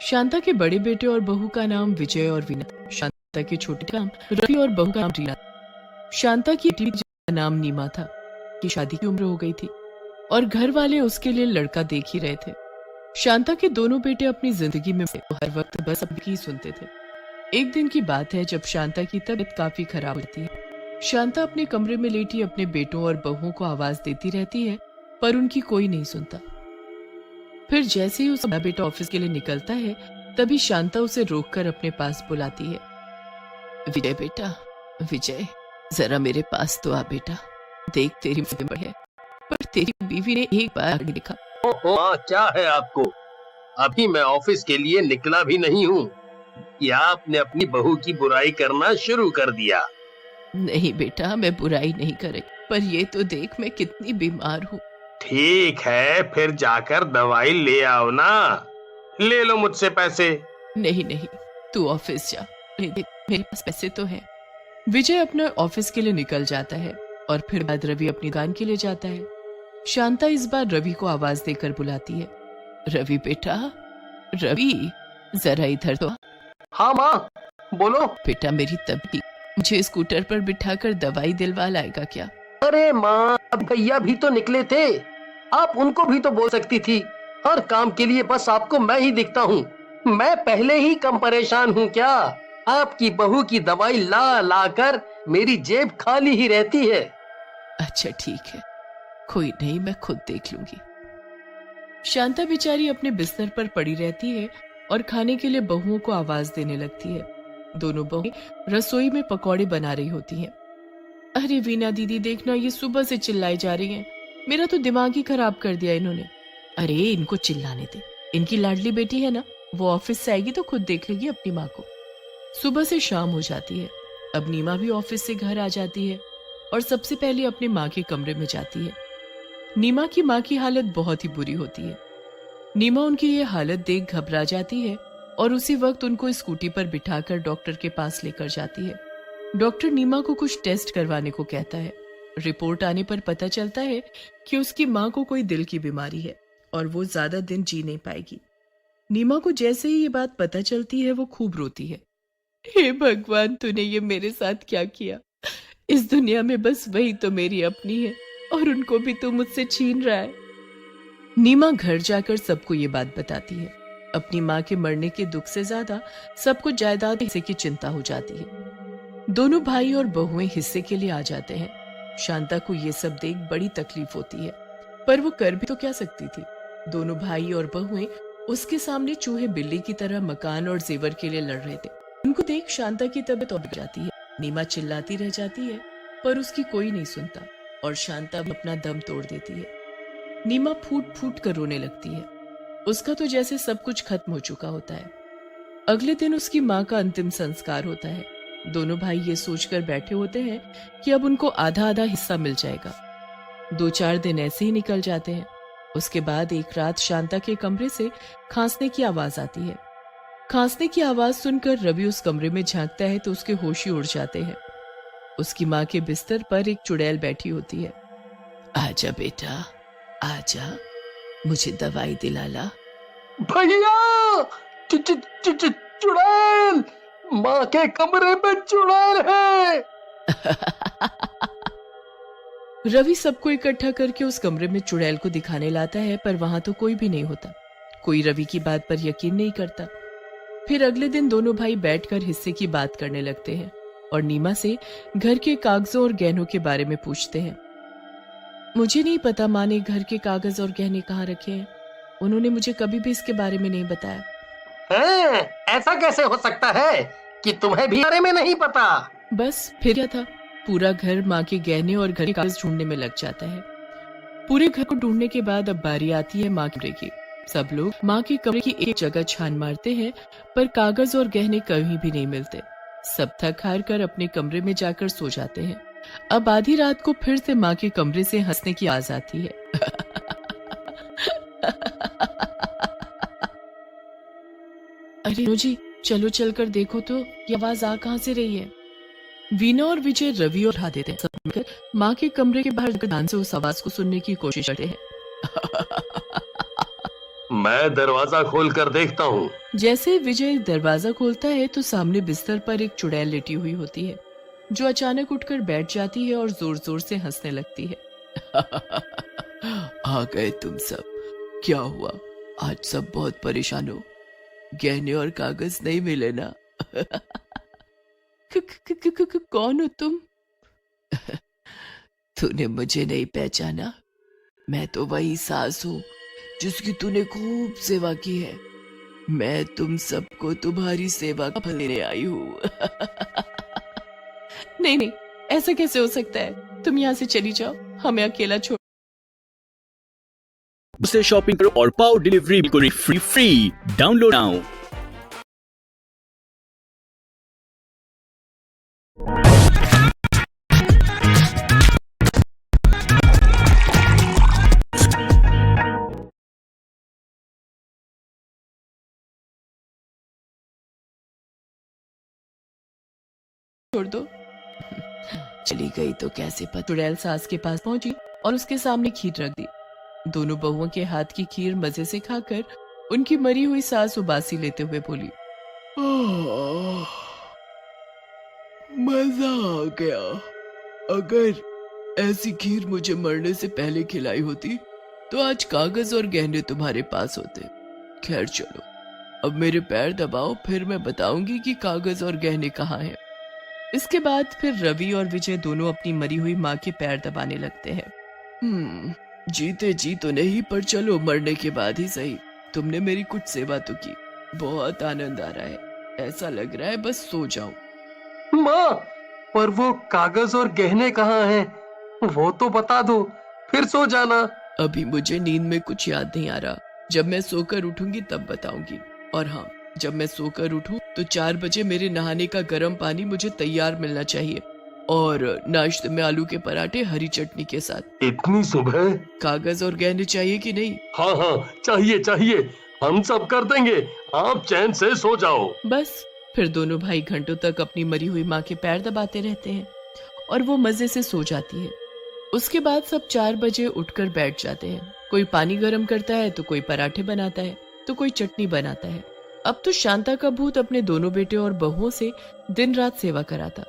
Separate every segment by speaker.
Speaker 1: शांता के बड़े बेटे और बहू का नाम विजय और वीना था। शांता के छोटे का नाम रवि और बहू का नाम रीना। शांता की बेटी का नाम नीमा था। की शादी की उम्र हो गई थी और घर वाले उसके लिए लड़का देख ही रहे थे। शांता के दोनों बेटे अपनी जिंदगी में हर वक्त बस अब की सुनते थे। एक दिन की बात है जब शांता की तबीयत काफी खराब होती है। शांता अपने कमरे में लेटी अपने बेटों और बहुओं को आवाज देती रहती है, पर उनकी कोई नहीं सुनता। फिर जैसे ही उसका बेटा ऑफिस के लिए निकलता है, तभी शांता उसे रोककर अपने पास बुलाती है। विजय बेटा, विजय, जरा मेरे पास तो आ बेटा। देख तेरी उम्र है, पर तेरी बीवी ने एक बार आगे देखा।
Speaker 2: ओहो, क्या है आपको? अभी मैं ऑफिस के लिए निकला भी नहीं हूँ, या आपने अपनी बहू की बुराई करना शुरू कर दिया?
Speaker 1: नहीं बेटा, मैं बुराई नहीं कर रही, पर ये तो देख मैं कितनी बीमार हूँ।
Speaker 2: ठीक है, फिर जाकर दवाई ले आओ ना। ले लो मुझसे पैसे।
Speaker 1: नहीं नहीं, तू ऑफिस जा। मेरे पास पैसे तो है। विजय अपने ऑफिस के लिए निकल जाता है और फिर बाद रवि अपनी दुकान के लिए जाता है। शांता इस बार रवि को आवाज देकर बुलाती है। रवि बेटा, रवि, जरा इधर तो।
Speaker 2: हाँ माँ, बोलो।
Speaker 1: बेटा मेरी तबीयत, मुझे स्कूटर पर बिठाकर दवाई दिलवा लाएगा क्या?
Speaker 2: अरे माँ, अब भैया भी तो निकले थे, आप उनको भी तो बोल सकती थी। हर काम के लिए बस आपको मैं ही दिखता हूँ। मैं पहले ही कम परेशान हूँ क्या? आपकी बहू की दवाई ला ला कर मेरी जेब खाली ही रहती है।
Speaker 1: अच्छा ठीक है, कोई नहीं, मैं खुद देख लूंगी। शांता बेचारी अपने बिस्तर पर पड़ी रहती है और खाने के लिए बहुओं को आवाज देने लगती है। दोनों बहुएं रसोई में पकौड़े बना रही होती हैं। अरे वीना दीदी देखना, ये सुबह से चिल्लाई जा रही हैं। मेरा तो दिमाग ही खराब कर दिया इन्होंने। अरे इनको चिल्लाने दे, इनकी लाडली बेटी है ना, वो ऑफिस से आएगी तो खुद देख लेगी अपनी माँ को। सुबह से शाम हो जाती है। अब नीमा भी ऑफिस से घर आ जाती है और सबसे पहले अपने माँ के कमरे में जाती है। नीमा की माँ की हालत बहुत ही बुरी होती है। नीमा उनकी ये हालत देख घबरा जाती है और उसी वक्त उनको स्कूटी पर बिठाकर डॉक्टर के पास लेकर जाती है। डॉक्टर नीमा को कुछ टेस्ट करवाने को कहता है। रिपोर्ट आने पर पता चलता है कि उसकी माँ को कोई दिल की बीमारी है और वो ज्यादा दिन जी नहीं पाएगी। नीमा को जैसे ही ये बात पता चलती है, वो खूब रोती है। हे भगवान, तूने ये मेरे साथ क्या किया? इस दुनिया में बस वही तो मेरी अपनी है और उनको भी तू मुझसे छीन रहा है। नीमा घर जाकर सबको ये बात बताती है। अपनी माँ के मरने के दुख से ज्यादा सबको जायदाद हिस्से की चिंता हो जाती है। दोनों भाई और बहुएं हिस्से के लिए आ जाते हैं। शांता को ये सब देख बड़ी तकलीफ होती है, पर वो कर भी तो क्या सकती थी। दोनों भाई और बहुएं उसके सामने चूहे बिल्ली की तरह मकान और जेवर के लिए लड़ रहे थे। उनको देख शांता की तबीयत और बिगड़ जाती है। नीमा चिल्लाती रह जाती है, पर उसकी कोई नहीं सुनता और शांता अपना दम तोड़ देती है। नीमा फूट फूट कर रोने लगती है। उसका तो जैसे सब कुछ खत्म हो चुका होता है। अगले दिन उसकी माँ का अंतिम संस्कार होता है। दोनों भाई ये सोचकर बैठे होते हैं कि अब उनको आधा आधा हिस्सा मिल जाएगा। 2-4 दिन ऐसे ही निकल जाते हैं। उसके बाद एक रात शांता के कमरे से खांसने की आवाज आती है। खांसने की आवाज सुनकर रवि उस कमरे में झांकता है तो उसके होश ही उड़ जाते हैं। उसकी माँ के बिस्तर पर एक चुड़ैल बैठी होती है। आजा बेटा, आजा, मुझे दवाई दिला ला।
Speaker 2: भैया, चुड़ैल! माँ के कमरे में चुड़ैल है।
Speaker 1: रवि सबको इकट्ठा करके उस कमरे में चुड़ैल को दिखाने लाता है, पर वहां तो कोई भी नहीं होता। कोई रवि की बात पर यकीन नहीं करता। फिर अगले दिन दोनों भाई बैठकर हिस्से की बात करने लगते हैं और नीमा से घर के कागजों और गहनों के बारे में पूछते हैं। मुझे नहीं पता माँ ने घर के कागज और गहने कहाँ रखे हैं। उन्होंने मुझे कभी भी इसके बारे में नहीं बताया।
Speaker 2: हैं? ऐसा कैसे हो सकता है कि तुम्हें भी बारे में नहीं पता?
Speaker 1: बस फिर क्या था, पूरा घर माँ के गहने और घर के कागज ढूंढने में लग जाता है। पूरे घर को ढूंढने के बाद अब बारी आती है माँ के कमरे की। सब लोग माँ के कमरे की एक जगह छान मारते हैं, पर कागज और गहने कहीं भी नहीं मिलते। सब थक हार कर अपने कमरे में जाकर सो जाते हैं। अब आधी रात को फिर से माँ के कमरे से हंसने की आवाज आती है। अरे नो जी, चलो चलकर देखो तो ये आवाज आ कहाँ से रही है। वीना और विजय रवि और उठा देते हैं। सब मिलकर माँ के कमरे के बाहर ध्यान से उस आवाज को सुनने की कोशिश करते हैं।
Speaker 2: मैं दरवाजा खोल कर देखता हूँ।
Speaker 1: जैसे विजय दरवाजा खोलता है तो सामने बिस्तर पर एक चुड़ैल लेटी हुई होती है, जो अचानक उठकर बैठ जाती है और जोर जोर से हंसने लगती है। आ गए तुम सब। क्या हुआ, आज सब बहुत परेशान हो? गहने और कागज नहीं मिले ना? कौन हो तुम? तूने मुझे नहीं पहचाना? मैं तो वही सास हूँ जिसकी तूने खूब सेवा की है। मैं तुम सबको तुम्हारी सेवा का फल देने आई हूँ। नहीं नहीं, ऐसा कैसे हो सकता है? तुम यहाँ से चली जाओ, हमें अकेला छोड़।
Speaker 3: से शॉपिंग करो और पाओ डिलीवरी बिल्कुल फ्री। Download now.
Speaker 1: छोड़ दो। चली गई तो कैसे पता? चुड़ैल सास के पास पहुंची और उसके सामने खीर रख दी। दोनों बहुओं के हाथ की खीर मजे से खाकर उनकी मरी हुई सास उबासी लेते हुए बोली, मजा आ गया। अगर ऐसी खीर मुझे मरने से पहले खिलाई होती तो आज कागज और गहने तुम्हारे पास होते। खैर चलो, अब मेरे पैर दबाओ, फिर मैं बताऊंगी कि कागज और गहने कहाँ हैं। इसके बाद फिर रवि और विजय दोनों अपनी मरी हुई माँ के पैर दबाने लगते हैं। जीते जी तो नहीं, पर चलो मरने के बाद ही सही। तुमने मेरी कुछ सेवा तो की, बहुत आनंद आ रहा है। ऐसा लग रहा है बस सो जाऊं।
Speaker 2: माँ, पर वो कागज और गहने कहाँ हैं? वो तो बता दो, फिर सो जाना।
Speaker 1: अभी मुझे नींद में कुछ याद नहीं आ रहा। जब मैं सोकर उठूंगी तब बताऊंगी। और हाँ, जब मैं सोकर उठूं तो 4 बजे मेरे नहाने का गर्म पानी मुझे तैयार मिलना चाहिए, और नाश्ते में आलू के पराठे हरी चटनी के साथ।
Speaker 2: इतनी सुबह?
Speaker 1: कागज और गहने चाहिए कि नहीं?
Speaker 2: हाँ हाँ, चाहिए चाहिए, हम सब कर देंगे। आप चैन से सो जाओ।
Speaker 1: बस फिर दोनों भाई घंटों तक अपनी मरी हुई माँ के पैर दबाते रहते हैं और वो मजे से सो जाती है। उसके बाद सब 4 बजे उठकर बैठ जाते हैं। कोई पानी गर्म करता है तो कोई पराठे बनाता है तो कोई चटनी बनाता है। अब तो शांता का भूत अपने दोनों बेटे और बहुओं से दिन रात सेवा कराता।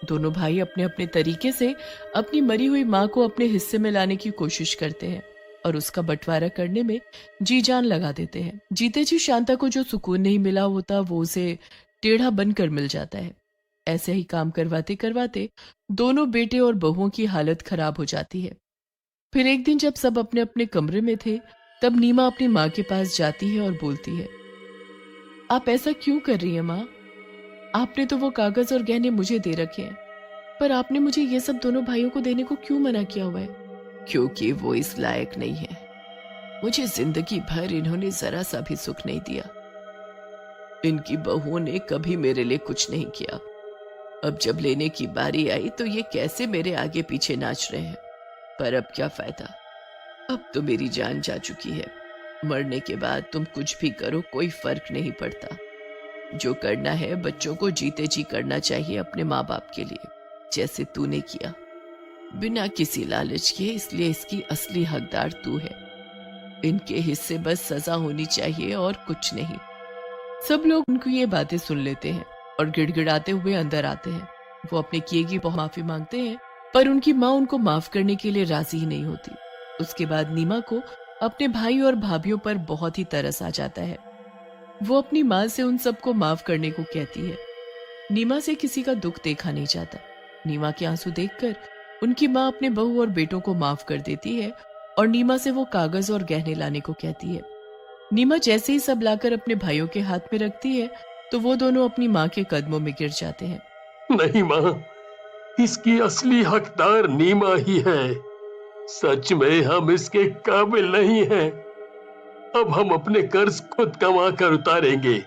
Speaker 1: दोनों भाई अपने अपने तरीके से अपनी मरी हुई माँ को अपने हिस्से में लाने की कोशिश करते हैं और उसका बंटवारा करने में जी जान लगा देते हैं। जीते जी शांता को जो सुकून नहीं मिला होता वो उसे टेढ़ा बनकर मिल जाता है। ऐसे ही काम करवाते करवाते दोनों बेटे और बहुओं की हालत खराब हो जाती है। फिर एक दिन जब सब अपने अपने कमरे में थे, तब नीमा अपनी माँ के पास जाती है और बोलती है, आप ऐसा क्यों कर रही हैं माँ? आपने तो वो कागज और गहने मुझे दे रखे हैं, पर आपने मुझे ये सब दोनों भाइयों को देने को क्यों मना किया हुआ है? क्योंकि वो इस लायक नहीं है। मुझे जिंदगी भर इन्होंने जरा सा भी सुख नहीं दिया। इनकी बहुओं ने कभी मेरे लिए कुछ नहीं किया। अब जब लेने की बारी आई तो ये कैसे मेरे आगे पीछे नाच रहे हैं। पर अब क्या फायदा, अब तो मेरी जान जा चुकी है। मरने के बाद तुम कुछ भी करो, कोई फर्क नहीं पड़ता। जो करना है बच्चों को जीते जी करना चाहिए अपने माँ बाप के लिए, जैसे तूने किया, बिना किसी लालच के। इसलिए इसकी असली हकदार तू है। इनके हिस्से बस सजा होनी चाहिए और कुछ नहीं। सब लोग उनकी ये बातें सुन लेते हैं और गिड़गिड़ाते हुए अंदर आते हैं। वो अपने किए की माफी मांगते हैं, पर उनकी माँ उनको माफ करने के लिए राजी ही नहीं होती। उसके बाद नीमा को अपने भाई और भाभीओं पर बहुत ही तरस आ जाता है। वो अपनी माँ से उन सबको माफ करने को कहती है। नीमा से किसी का दुख देखा नहीं जाता। नीमा के आंसू देखकर उनकी माँ अपने बहू और बेटों को माफ कर देती है और नीमा से वो कागज और गहने लाने को कहती है। नीमा जैसे ही सब लाकर अपने भाइयों के हाथ में रखती है तो वो दोनों अपनी माँ के कदमों में गिर जाते हैं।
Speaker 2: नहीं माँ, इसकी असली हकदार नीमा ही है। सच में हम इसके काबिल नहीं हैं। अब हम अपने कर्ज खुद कमा कर उतारेंगे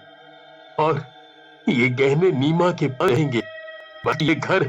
Speaker 2: और ये गहने नीमा के पास रहेंगे, बट ये घर